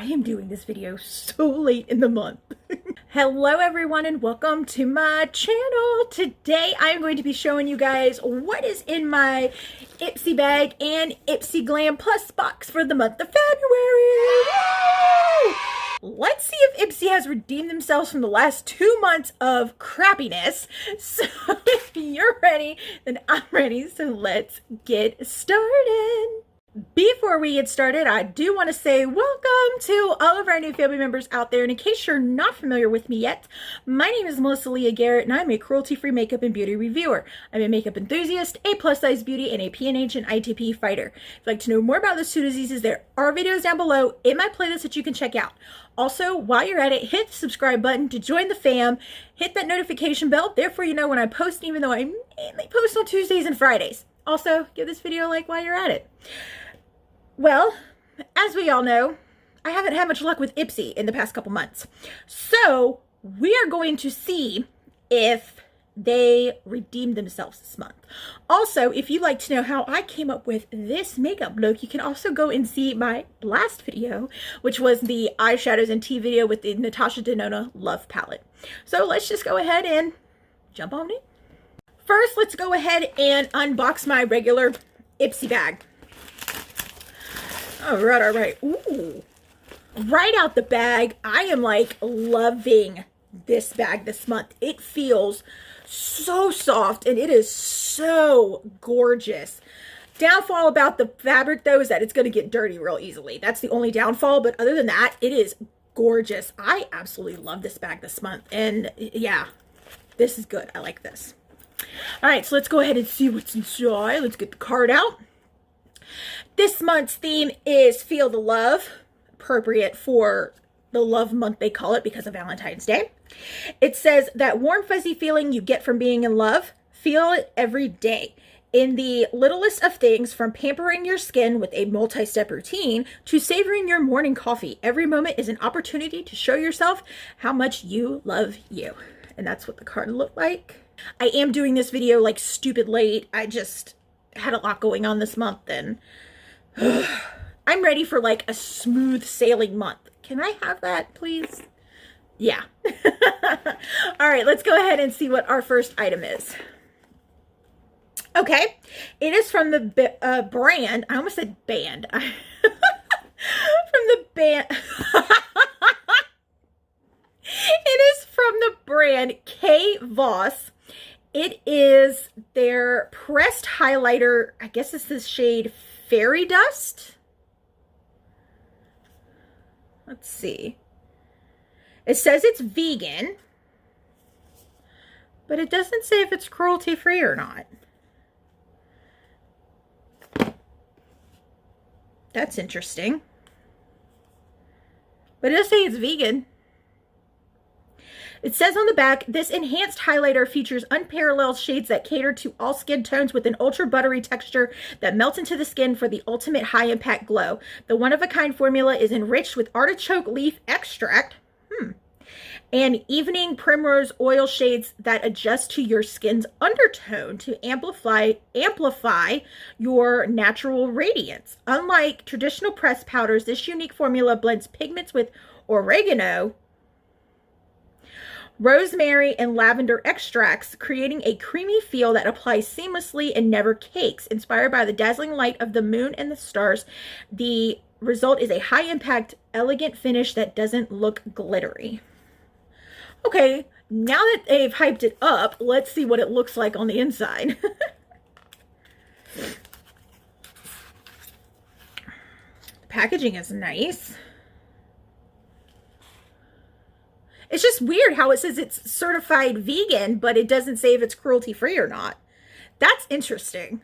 I am doing this video so late in the month. Hello everyone and welcome to my channel. Today I am going to be showing you guys what is in my Ipsy bag and Ipsy Glam Plus box for the month of February. Woo! Let's see if Ipsy has redeemed themselves from the last 2 months of crappiness. So if you're ready, then I'm ready. So let's get started. Before we get started, I do want to say welcome to all of our new family members out there. And in case you're not familiar with me yet, my name is Melissa Leah Garrett, and I'm a cruelty-free makeup and beauty reviewer. I'm a makeup enthusiast, a plus-size beauty, and a PNH and ITP fighter. If you'd like to know more about those two diseases, there are videos down below in my playlist that you can check out. Also, while you're at it, hit the subscribe button to join the fam. Hit that notification bell, therefore you know when I post, even though I mainly post on Tuesdays and Fridays. Also, give this video a like while you're at it. Well, as we all know, I haven't had much luck with Ipsy in the past couple months. So we are going to see if they redeemed themselves this month. Also, if you'd like to know how I came up with this makeup look, you can also go and see my last video, which was the eyeshadows and tea video with the Natasha Denona Love Palette. So let's just go ahead and jump on in. First, let's go ahead and unbox my regular Ipsy bag. All right. Ooh. Right out the bag, I am like loving this bag this month. It feels so soft and it is so gorgeous. Downfall about the fabric though is that it's going to get dirty real easily. That's the only downfall, but other than that, it is gorgeous. I absolutely love this bag this month. And yeah, this is good. I like this. All right, so let's go ahead and see what's inside. Let's get the card out. This month's theme is Feel the Love, appropriate for the love month they call it because of Valentine's Day. It says that warm fuzzy feeling you get from being in love, feel it every day. In the littlest of things, from pampering your skin with a multi-step routine to savoring your morning coffee, every moment is an opportunity to show yourself how much you love you. And that's what the card looked like. I am doing this video like stupid late. I just had a lot going on this month and I'm ready for like a smooth sailing month. Can I have that, please? Yeah. All right, let's go ahead and see what our first item is. Okay, it is from the brand. I almost said band. From the band. It is from the brand K Voss. It is their pressed highlighter. I guess it's this shade Fairy Dust. Let's see. It says it's vegan, but it doesn't say if it's cruelty-free or not. That's interesting. But it does say it's vegan. It says on the back, this enhanced highlighter features unparalleled shades that cater to all skin tones with an ultra buttery texture that melts into the skin for the ultimate high impact glow. The one-of-a-kind formula is enriched with artichoke leaf extract and evening primrose oil shades that adjust to your skin's undertone to amplify your natural radiance. Unlike traditional pressed powders, this unique formula blends pigments with oregano, rosemary, and lavender extracts, creating a creamy feel that applies seamlessly and never cakes. Inspired by the dazzling light of the moon and the stars, the result is a high-impact, elegant finish that doesn't look glittery. Okay, now that they've hyped it up, let's see what it looks like on the inside. The packaging is nice. It's just weird how it says it's certified vegan, but it doesn't say if it's cruelty-free or not. That's interesting.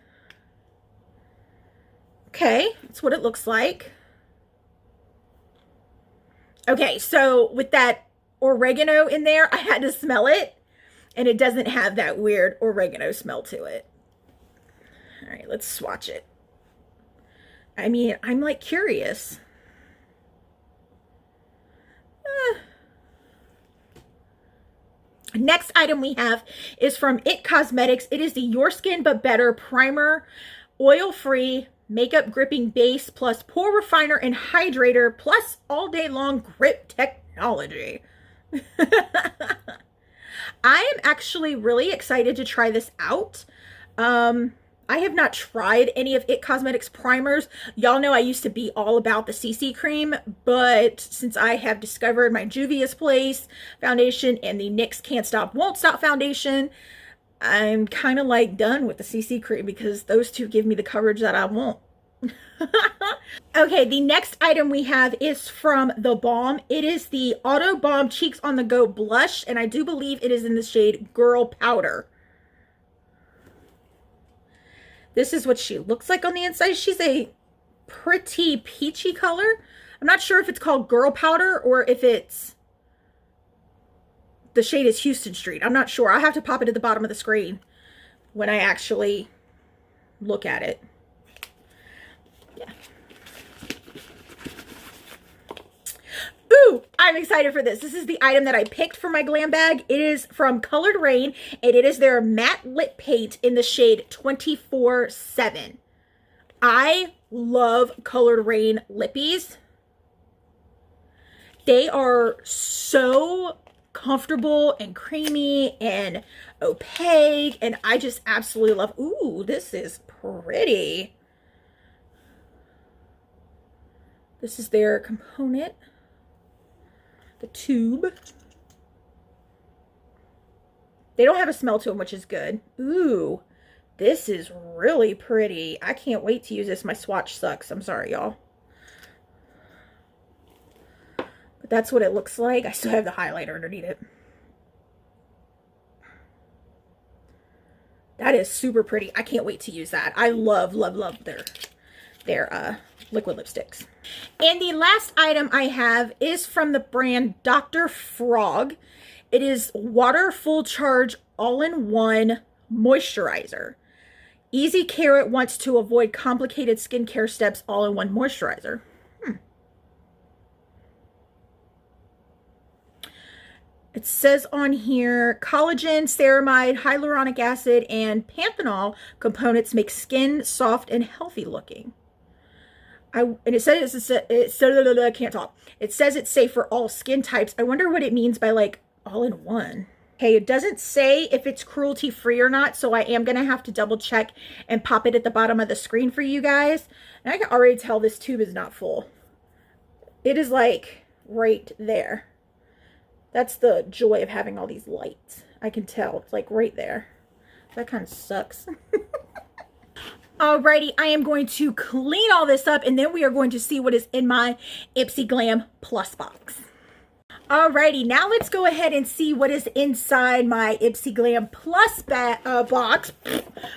Okay, that's what it looks like. Okay, so with that oregano in there, I had to smell it, and it doesn't have that weird oregano smell to it. All right, let's swatch it. I mean, I'm like curious. Next item we have is from It Cosmetics. It is the Your Skin But Better Primer, oil-free makeup gripping base plus pore refiner and hydrator plus all day long grip technology. I am actually really excited to try this out. I have not tried any of It Cosmetics primers. Y'all know I used to be all about the CC cream, but since I have discovered my Juvia's Place foundation and the NYX Can't Stop Won't Stop foundation, I'm kind of like done with the CC cream because those two give me the coverage that I want. Okay, the next item we have is from the Balm. It is the Auto Balm Cheeks on the Go Blush, and I do believe it is in the shade Girl Powder. This is what she looks like on the inside. She's a pretty peachy color. I'm not sure if it's called Girl Powder or if it's, the shade is Houston Street. I'm not sure. I'll have to pop it at the bottom of the screen when I actually look at it. Yeah. Ooh, I'm excited for this. This is the item that I picked for my glam bag. It is from Colored Rain, and it is their matte lip paint in the shade 24/7. I love Colored Rain lippies. They are so comfortable and creamy and opaque, and I just absolutely love. Ooh, this is pretty. This is their component. The tube. They don't have a smell to them, which is good. Ooh, this is really pretty. I can't wait to use this. My swatch sucks. I'm sorry, y'all. But that's what it looks like. I still have the highlighter underneath it. That is super pretty. I can't wait to use that. I love, love, love their liquid lipsticks. And the last item I have is from the brand Dr. Frog. It is Water Full Charge All-in-One Moisturizer. Easy Carrot wants to avoid complicated skincare steps, all-in-one moisturizer. It says on here, collagen, ceramide, hyaluronic acid, and panthenol components make skin soft and healthy looking. And it says I can't talk. It says it's safe for all skin types. I wonder what it means by like all in one. Okay, it doesn't say if it's cruelty free or not, so I am gonna have to double check and pop it at the bottom of the screen for you guys. And I can already tell this tube is not full. It is like right there. That's the joy of having all these lights. I can tell it's like right there. That kind of sucks. Alrighty, I am going to clean all this up and then we are going to see what is in my Ipsy Glam Plus box. Alrighty, now let's go ahead and see what is inside my Ipsy Glam Plus box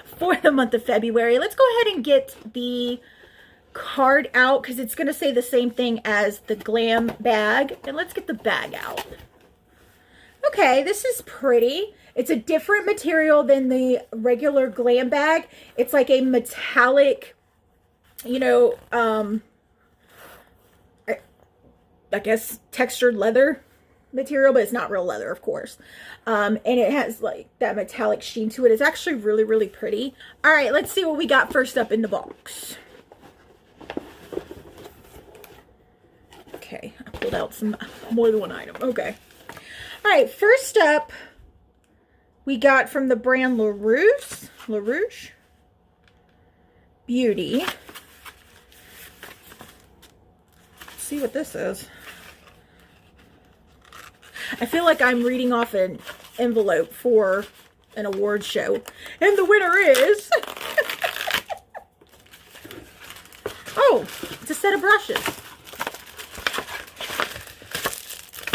for the month of February. Let's go ahead and get the card out because it's going to say the same thing as the glam bag. And let's get the bag out. Okay, this is pretty. It's a different material than the regular glam bag. It's like a metallic, you know, I guess textured leather material, but it's not real leather, of course. And it has like that metallic sheen to it. It's actually really, really pretty. All right, let's see what we got first up in the box. Okay, I pulled out some more than one item. Okay. All right, first up, we got from the brand La Rouge Beauty. Let's see what this is. I feel like I'm reading off an envelope for an award show. And the winner is... oh, it's a set of brushes.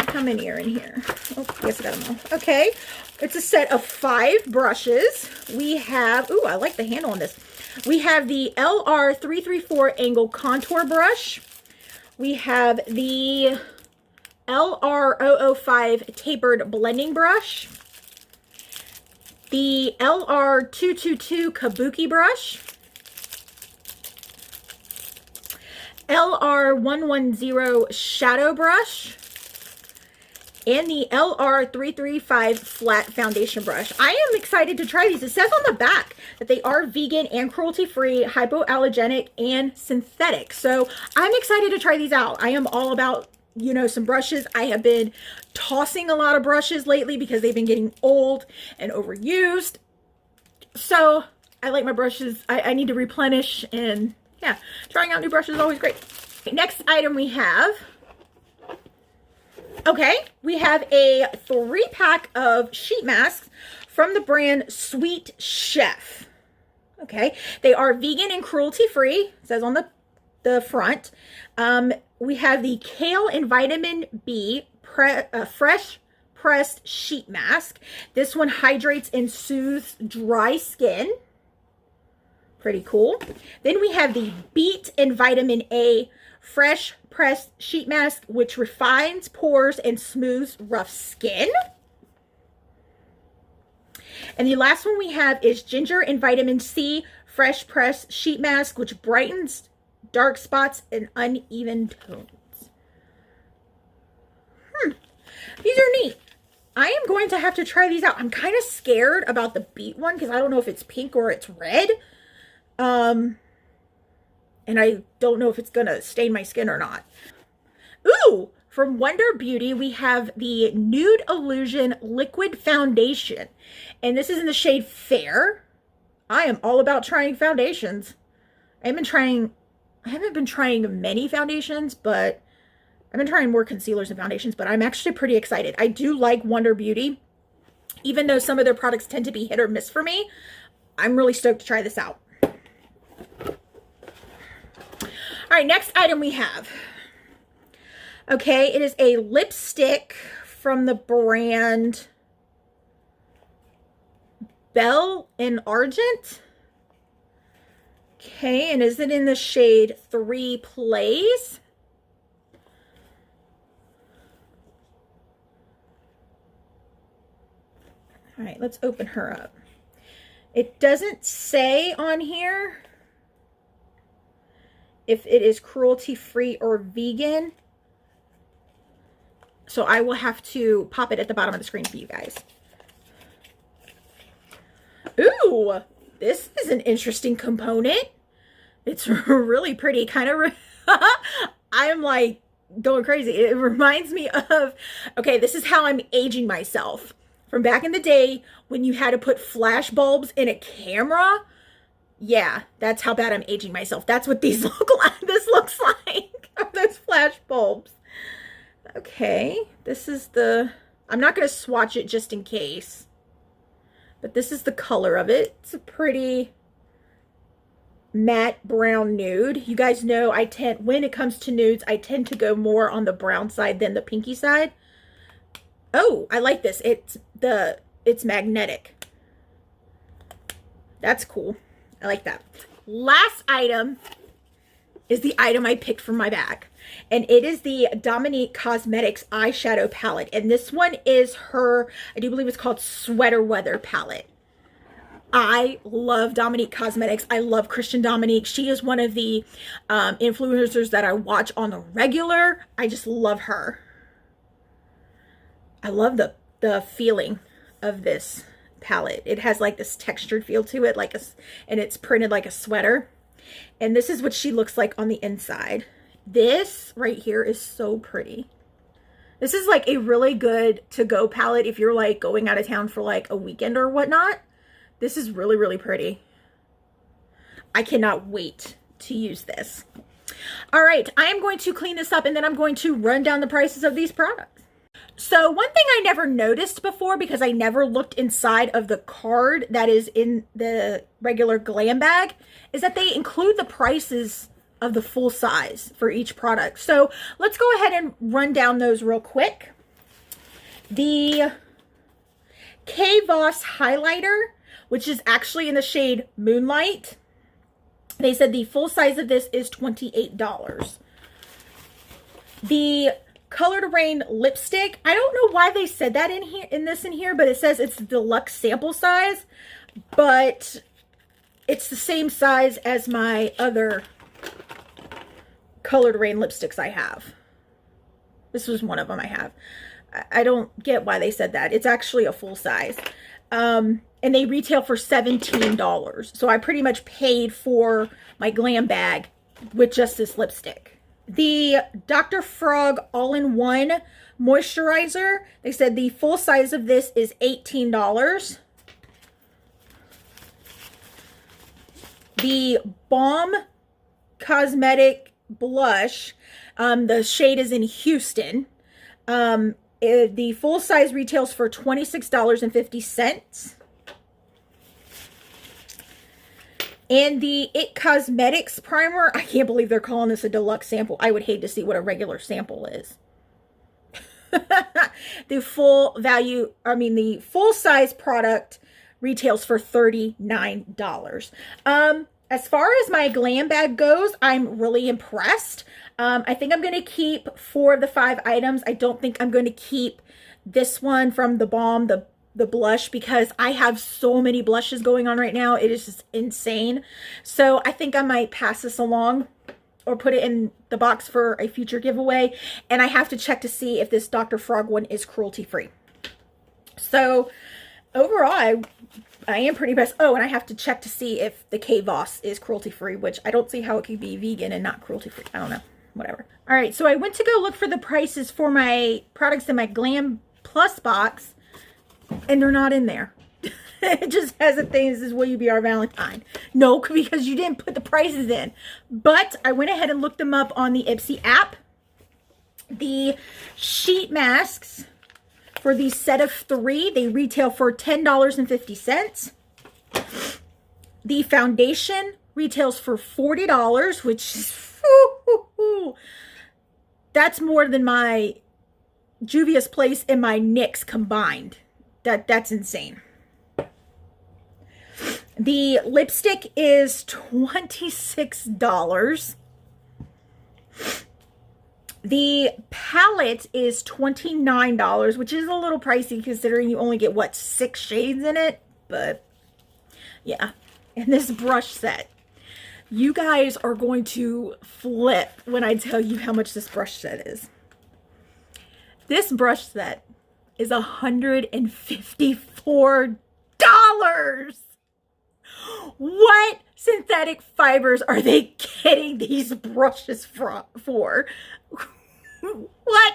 How many are in here? Oh, I guess I got them all. Okay. It's a set of 5 brushes. We have, ooh, I like the handle on this. We have the LR334 Angle Contour Brush. We have the LR005 Tapered Blending Brush. The LR222 Kabuki Brush. LR110 Shadow Brush. and the LR335 flat foundation brush. I am excited to try these. It says on the back that they are vegan and cruelty-free, hypoallergenic, and synthetic. So I'm excited to try these out. I am all about, you know, some brushes. I have been tossing a lot of brushes lately because they've been getting old and overused. So I like my brushes. I need to replenish, and yeah, trying out new brushes is always great. Next item we have, we have a 3-pack of sheet masks from the brand Sweet Chef. Okay, they are vegan and cruelty-free, it says on the front. We have the Kale and Vitamin B Fresh Pressed Sheet Mask. This one hydrates and soothes dry skin. Pretty cool. Then we have the Beet and Vitamin A Fresh Pressed Sheet Mask, which refines pores and smooths rough skin. And the last one we have is Ginger and Vitamin C Fresh Pressed Sheet Mask, which brightens dark spots and uneven tones. These are neat. I am going to have to try these out. I'm kind of scared about the Beet one because I don't know if it's pink or it's red. And I don't know if it's going to stain my skin or not. Ooh, from Wonder Beauty, we have the Nude Illusion Liquid Foundation. And this is in the shade Fair. I am all about trying foundations. I haven't been trying many foundations, but I've been trying more concealers and foundations, but I'm actually pretty excited. I do like Wonder Beauty. Even though some of their products tend to be hit or miss for me, I'm really stoked to try this out. All right, next item we have. Okay, it is a lipstick from the brand Belle in Argent. Okay, and is it in the shade 3 Plays? All right, let's open her up. It doesn't say on here if it is cruelty-free or vegan. So I will have to pop it at the bottom of the screen for you guys. Ooh, this is an interesting component. It's really pretty, kind of, I'm like going crazy. It reminds me of, okay, this is how I'm aging myself. From back in the day when you had to put flash bulbs in a camera. Yeah, that's how bad I'm aging myself. That's what these look like. This looks like those flash bulbs. Okay, this is the, I'm not going to swatch it just in case. But this is the color of it. It's a pretty matte brown nude. You guys know when it comes to nudes, I tend to go more on the brown side than the pinky side. Oh, I like this. It's magnetic. That's cool. I like that. Last item is the item I picked from my bag. And it is the Dominique Cosmetics eyeshadow palette. And this one is her, I do believe it's called Sweater Weather palette. I love Dominique Cosmetics. I love Christian Dominique. She is one of the influencers that I watch on the regular. I just love her. I love the feeling of this palette. It has like this textured feel to it, and it's printed like a sweater. And this is what she looks like on the inside. This right here is so pretty. This is like a really good to-go palette if you're like going out of town for like a weekend or whatnot. This is really, really pretty. I cannot wait to use this. All right, I am going to clean this up and then I'm going to run down the prices of these products. So one thing I never noticed before, because I never looked inside of the card that is in the regular glam bag, is that they include the prices of the full size for each product. So let's go ahead and run down those real quick. The K-Voss highlighter, which is actually in the shade Moonlight. They said the full size of this is $28. The Colored Rain lipstick, I don't know why they said that in here, but it says it's the deluxe sample size, but it's the same size as my other Colored Rain lipsticks I have. This was one of them I have. I don't get why they said that. It's actually a full size. And they retail for $17. So I pretty much paid for my glam bag with just this lipstick. The Dr. Frog All-in-One Moisturizer. They said the full size of this is $18. The Balm Cosmetic Blush. The shade is in Houston. The full size retails for $26.50. And the It Cosmetics Primer, I can't believe they're calling this a deluxe sample. I would hate to see what a regular sample is. The full size product retails for $39. As far as my glam bag goes, I'm really impressed. I think I'm going to keep 4 of the 5 items. I don't think I'm going to keep this one from the Balm, the blush, because I have so many blushes going on right now. It is just insane. So I think I might pass this along or put it in the box for a future giveaway. And I have to check to see if this Dr. Frog one is cruelty free. So overall, I am pretty impressed. Oh, and I have to check to see if the K-Voss is cruelty free, which I don't see how it could be vegan and not cruelty free. I don't know. Whatever. All right, so I went to go look for the prices for my products in my Glam Plus box, and they're not in there. It just has a thing that says, will you be our Valentine? No, because you didn't put the prices in. But I went ahead and looked them up on the Ipsy app. The sheet masks for the set of 3, they retail for $10.50. The foundation retails for $40, which is that's more than my Juvia's Place and my NYX combined. That's insane. The lipstick is $26. The palette is $29, which is a little pricey considering you only get, what, 6 shades in it? But, yeah. And this brush set. You guys are going to flip when I tell you how much this brush set is. This brush set is $154. What synthetic fibers are they getting these brushes for? What?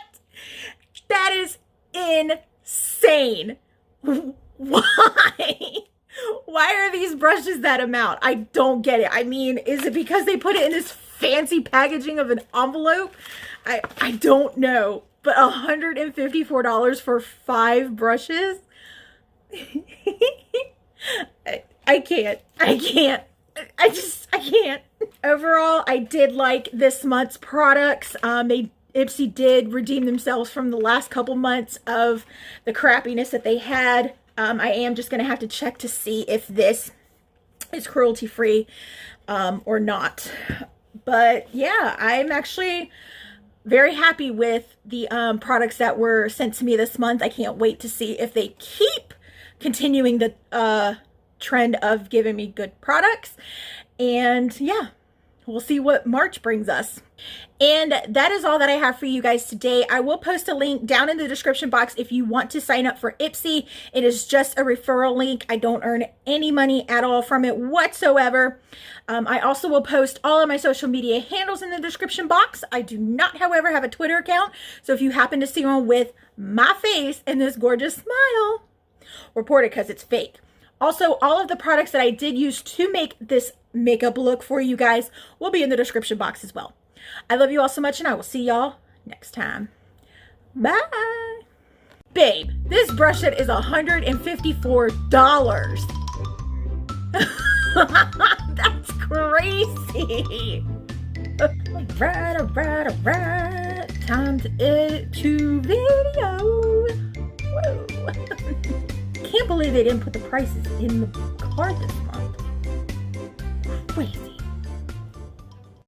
That is insane. Why? Why are these brushes that amount? I don't get it. I mean, is it because they put it in this fancy packaging of an envelope? I don't know. But $154 for 5 brushes? I can't. I can't. Overall, I did like this month's products. Ipsy did redeem themselves from the last couple months of the crappiness that they had. I am just going to have to check to see if this is cruelty free or not. But yeah, I'm actually very happy with the products that were sent to me this month. I can't wait to see if they keep continuing the trend of giving me good products. And yeah, we'll see what March brings us. And that is all that I have for you guys today. I will post a link down in the description box if you want to sign up for Ipsy. It is just a referral link. I don't earn any money at all from it whatsoever. I also will post all of my social media handles in the description box. I do not, however, have a Twitter account. So if you happen to see one with my face and this gorgeous smile, report it because it's fake. Also, all of the products that I did use to make this makeup look for you guys will be in the description box as well. I love you all so much, and I will see y'all next time. Bye. Babe, this brush set is $154. That's crazy. All right. Time to edit to video. Whoa. Can't believe they didn't put the prices in the card this month. Crazy.